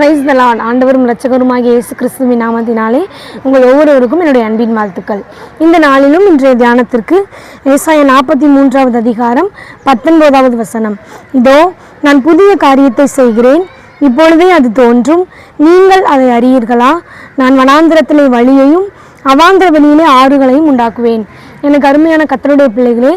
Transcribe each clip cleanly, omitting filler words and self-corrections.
Praise the Lord. ஆண்டவரும் இரட்சகருமாகிய இயேசு கிறிஸ்துவின் நாமத்தினாலே உங்கள் ஒவ்வொருவருக்கும் என்னுடைய அன்பின் வாழ்த்துக்கள். இந்த நாளிலும் இன்றைய தியானத்திற்கு ஏசாயா 43வது அதிகாரம் 19வது வசனம். இதோ நான் புதிய காரியத்தை செய்கிறேன், இப்பொழுதே அது தோன்றும், நீங்கள் அதை அறியீர்களா? நான் வனாந்திரத்திலே வழியையும் அவாந்திர வெளியிலே ஆறுகளையும் உண்டாக்குவேன். எனக்கு அருமையான கர்த்தருடைய பிள்ளைகளே,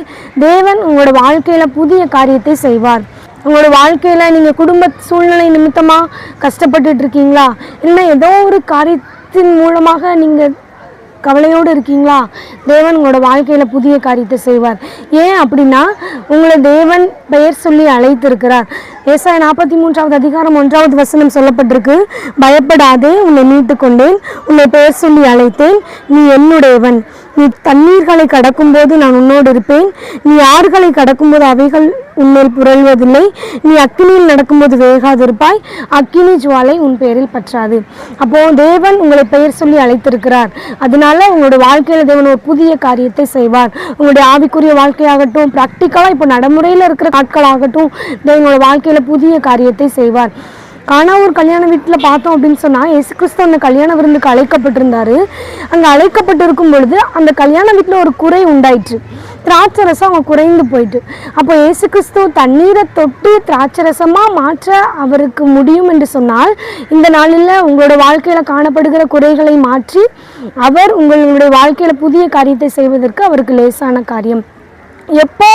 தேவன் உங்களோட வாழ்க்கையில் புதிய காரியத்தை செய்வார். உங்களோட வாழ்க்கையில் நீங்கள் குடும்ப சூழ்நிலை நிமித்தமாக கஷ்டப்பட்டுட்டு இருக்கீங்களா? இல்லை ஏதோ ஒரு காரியத்தின் மூலமாக நீங்கள் கவலையோடு இருக்கீங்களா? தேவன் உங்களோட வாழ்க்கையில் புதிய காரியத்தை செய்வார். ஏன் அப்படின்னா, உங்களை தேவன் பெயர் சொல்லி அழைத்திருக்கிறார். ஏசாயா 43வது அதிகாரம் 1வது வசனம் சொல்லப்பட்டிருக்கு. பயப்படாதே, உன்னை மீட்டு கொண்டேன், உன்னை பெயர் சொல்லி அழைத்தேன், நீ என்னுடையவன். நீ தண்ணீர்களை கடக்கும்போது நான் உன்னோடு இருப்பேன், நீ ஆறுகளை கடக்கும்போது அவைகள் உன்மேல் புரள்வதில்லை, நீ அக்கினியில் நடக்கும்போது வேகாதிருப்பாய், அக்கினி ஜுவாலை உன் பெயரில் பற்றாது. அப்போ தேவன் உங்களை பெயர் சொல்லி அழைத்திருக்கிறார். அதனால உங்களோட வாழ்க்கையில் தேவன் ஒரு புதிய காரியத்தை செய்வார். உங்களுடைய ஆவிக்குரிய வாழ்க்கையாகட்டும், ப்ராக்டிக்கலாக இப்போ நடைமுறையில் இருக்கிற நாட்களாகட்டும், தேவனோட வாழ்க்கையில் புதிய காரியத்தை செய்வார். கானாவூர் கல்யாண வீட்டில் பார்த்தோம் அப்படின்னு சொன்னால், இயேசு கிறிஸ்து அந்த கல்யாண விருந்துக்கு அழைக்கப்பட்டிருந்தார். அங்கே அழைக்கப்பட்டிருக்கும் பொழுது அந்த கல்யாண வீட்டில் ஒரு குறை உண்டாயிற்று. திராட்சரசம் அவங்க குறைந்து போயிட்டு, அப்போ இயேசு கிறிஸ்து தண்ணீரை தொட்டு திராட்சரசமாக மாற்ற அவருக்கு முடியும் என்று சொன்னால், இந்த நாளில் உங்களோட வாழ்க்கையில் காணப்படுகிற குறைகளை மாற்றி அவர் உங்களுடைய வாழ்க்கையில் புதிய காரியத்தை செய்வதற்கு அவருக்கு லேசான காரியம். எப்போ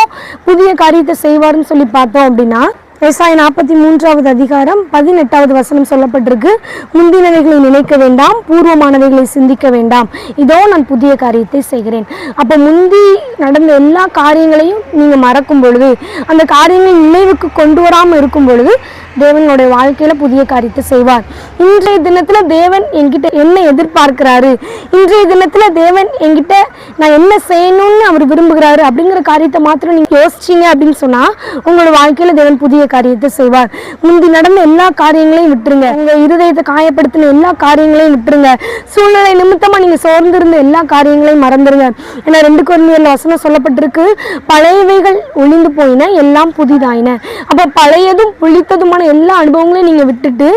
புதிய காரியத்தை செய்வார்னு சொல்லி பார்த்தோம் அப்படின்னா, ஏசாயா 43வது அதிகாரம் 18வது வசனம் சொல்லப்பட்டிருக்கு. முந்தினவைகளை நினைக்க வேண்டாம், பூர்வமானவைகளை சிந்திக்க வேண்டாம், இதோ நான் புதிய காரியத்தை செய்கிறேன். அப்போ முந்தி நடந்த எல்லா காரியங்களையும் நீங்கள் மறக்கும் பொழுது, அந்த காரியங்களை நினைவுக்கு கொண்டு வராமல் இருக்கும் பொழுது தேவனுடைய வாழ்க்கையில் புதிய காரியத்தை செய்வார். இன்றைய தினத்தில் தேவன் என்கிட்ட என்ன எதிர்பார்க்கிறாரு, இன்றைய தினத்தில் தேவன் என்கிட்ட நான் என்ன செய்யணும்னு அவர் விரும்புகிறாரு அப்படிங்கிற காரியத்தை மாத்திரம் நீங்கள் யோசிச்சிங்க அப்படின்னு சொன்னால், உங்களோட வாழ்க்கையில் தேவன் புதிய காரியத்தை செய்வார். முந்தி நடந்த எல்லா காரியங்களையும் விட்டுருங்க, உங்கள் இருதயத்தை காயப்படுத்தின எல்லா காரியங்களையும் விட்டுருங்க. சூழ்நிலை நிமித்தமாக நீங்கள் சோர்ந்திருந்த எல்லா காரியங்களையும் மறந்துடுங்க. ஏன்னா 2 கொரிந்தியர்ல வசனம் சொல்லப்பட்டிருக்கு, பழையவைகள் ஒளிந்து போயின, எல்லாம் புதிதாயின. அப்போ பழையதும் புளித்ததுமான எல்லா அனுபவங்களையும் நீங்கள் விட்டுட்டு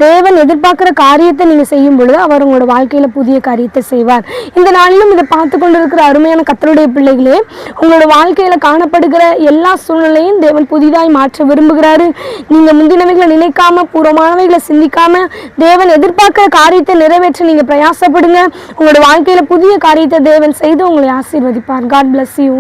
தேவன் எதிர்பார்க்குற காரியத்தை நீங்கள் செய்யும் பொழுது அவர் உங்களோட வாழ்க்கையில் புதிய காரியத்தை செய்வார். இந்த நாளிலும் இதை பார்த்து கொண்டு இருக்கிற அருமையான கர்த்தருடைய பிள்ளைகளே, உங்களோட வாழ்க்கையில் காணப்படுகிற எல்லா சூழ்நிலையும் தேவன் புதிதாய் மாற்ற விரும்புகிறாரு. நீங்கள் முந்தினவைகளை நினைக்காம, பூர்வமானவைகளை சிந்திக்காம, தேவன் எதிர்பார்க்கிற காரியத்தை நிறைவேற்ற நீங்கள் பிரயாசப்படுங்க. உங்களோட வாழ்க்கையில் புதிய காரியத்தை தேவன் செய்து உங்களை ஆசீர்வதிப்பார். God bless you.